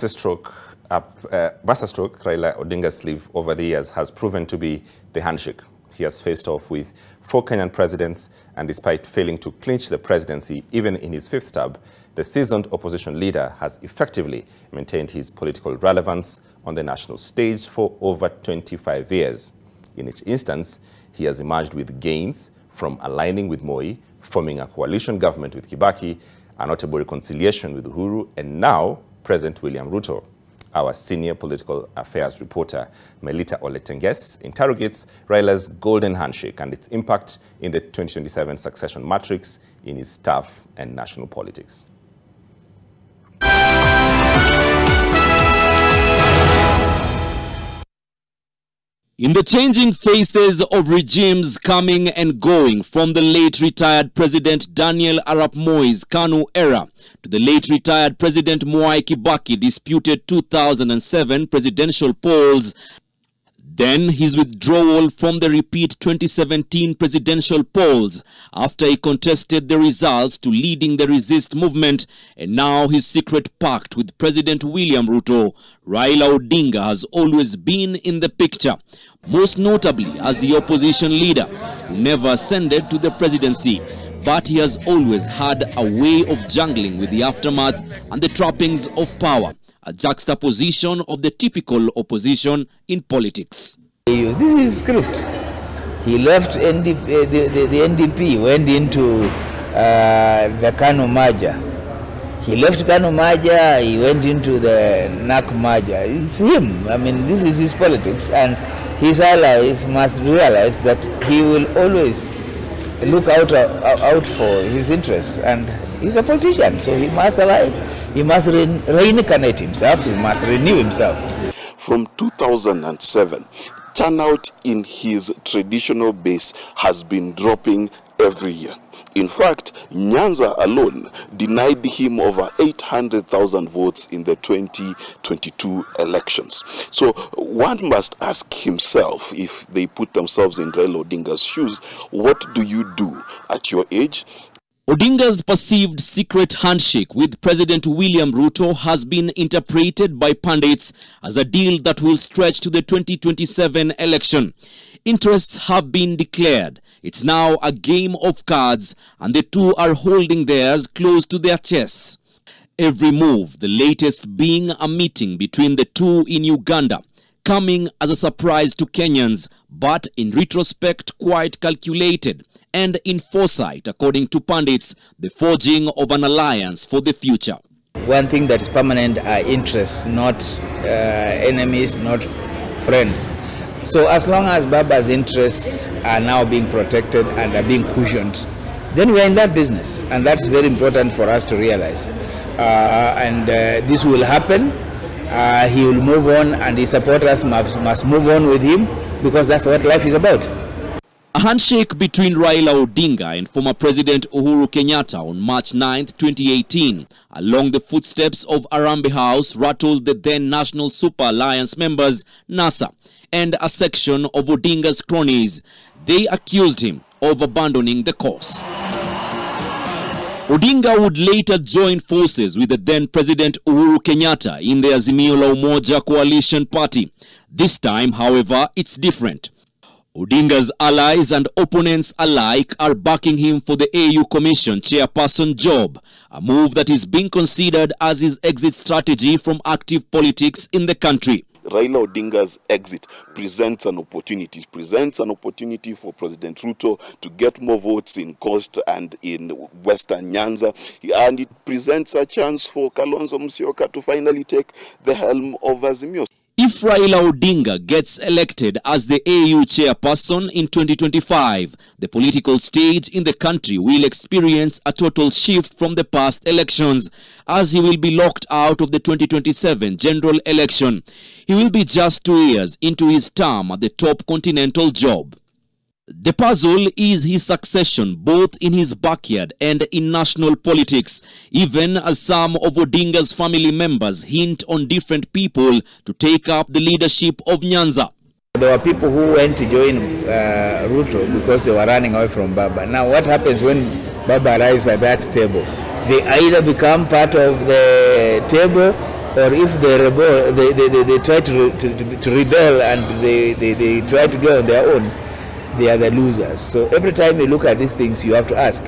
Masterstroke Raila Odinga's sleeve over the years has proven to be the handshake. He has faced off with 4 Kenyan presidents, and despite failing to clinch the presidency even in his 5th stab, the seasoned opposition leader has effectively maintained his political relevance on the national stage for over 25 years. In each instance, he has emerged with gains from aligning with Moi, forming a coalition government with Kibaki, a notable reconciliation with Uhuru, and now President William Ruto. Our senior political affairs reporter, Melita Oletenges, interrogates Raila's golden handshake and its impact in the 2027 succession matrix in his staff and national politics. In the changing faces of regimes coming and going from the late retired President Daniel Arap Moi's KANU era to the late retired President Mwai Kibaki disputed 2007 presidential polls, then his withdrawal from the repeat 2017 presidential polls after he contested the results to leading the resist movement, and now his secret pact with President William Ruto, Raila Odinga has always been in the picture, most notably as the opposition leader who never ascended to the presidency. But he has always had a way of jangling with the aftermath and the trappings of power, a juxtaposition of the typical opposition in politics. This is script. He left NDP, the NDP, went into the KANU merger. He left KANU merger, he went into the NAC merger. It's him. I mean, this is his politics, and his allies must realize that he will always look out for his interests, and he's a politician, so he must arrive. He must reincarnate himself, he must renew himself. From 2007, turnout in his traditional base has been dropping every year. In fact, Nyanza alone denied him over 800,000 votes in the 2022 elections. So one must ask himself, if they put themselves in Raila Odinga's shoes, what do you do at your age? Odinga's perceived secret handshake with President William Ruto has been interpreted by pundits as a deal that will stretch to the 2027 election. Interests have been declared. It's now a game of cards, and the two are holding theirs close to their chests. Every move, the latest being a meeting between the two in Uganda, coming as a surprise to Kenyans, but in retrospect quite calculated, and in foresight, according to pundits, the forging of an alliance for the future. One thing that is permanent are interests, not enemies, not friends. So as long as Baba's interests are now being protected and are being cushioned, then we're in that business, and that's very important for us to realize. This will happen. He will move on, and his supporters must move on with him, because that's what life is about. A handshake between Raila Odinga and former President Uhuru Kenyatta on March 9, 2018, along the footsteps of Harambee House, rattled the then National Super Alliance members, NASA, and a section of Odinga's cronies. They accused him of abandoning the cause. Odinga would later join forces with the then President Uhuru Kenyatta in the Azimio la Umoja coalition party. This time, however, it's different. Odinga's allies and opponents alike are backing him for the AU Commission chairperson job, a move that is being considered as his exit strategy from active politics in the country. Raila Odinga's exit presents an opportunity. It presents an opportunity for President Ruto to get more votes in Coast and in Western Nyanza. And it presents a chance for Kalonzo Musyoka to finally take the helm of Azimio. If Raila Odinga gets elected as the AU chairperson in 2025, the political stage in the country will experience a total shift from the past elections, as he will be locked out of the 2027 general election. He will be just 2 years into his term at the top continental job. The puzzle is his succession both in his backyard and in national politics, even as some of Odinga's family members hint on different people to take up the leadership of Nyanza. There were people who went to join Ruto because they were running away from Baba. Now what happens when Baba arrives at that table? They either become part of the table or if they rebel, they try to rebel and they try to go on their own, they are the losers. So every time you look at these things, you have to ask,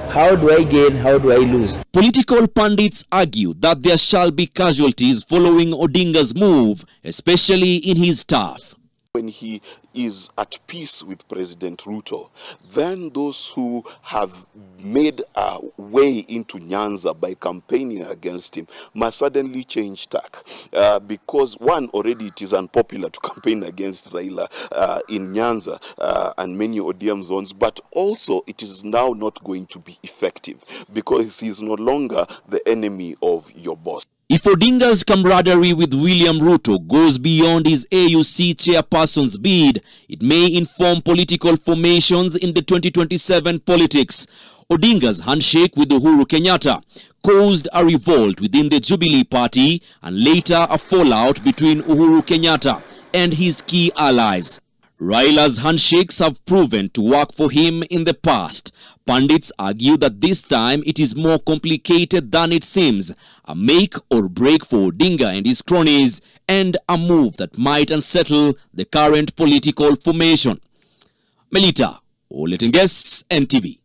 how do I gain, how do I lose? Political pundits argue that there shall be casualties following Odinga's move, especially in his staff. When he is at peace with President Ruto, then those who have made a way into Nyanza by campaigning against him must suddenly change tack. Because one, already it is unpopular to campaign against Raila in Nyanza and many ODM zones, but also it is now not going to be effective because he is no longer the enemy of your boss. If Odinga's camaraderie with William Ruto goes beyond his AUC chairperson's bid, it may inform political formations in the 2027 politics. Odinga's handshake with Uhuru Kenyatta caused a revolt within the Jubilee Party and later a fallout between Uhuru Kenyatta and his key allies. Raila's handshakes have proven to work for him in the past. Pundits argue that this time it is more complicated than it seems, a make or break for Odinga and his cronies, and a move that might unsettle the current political formation. Melita Oletenges, NTV.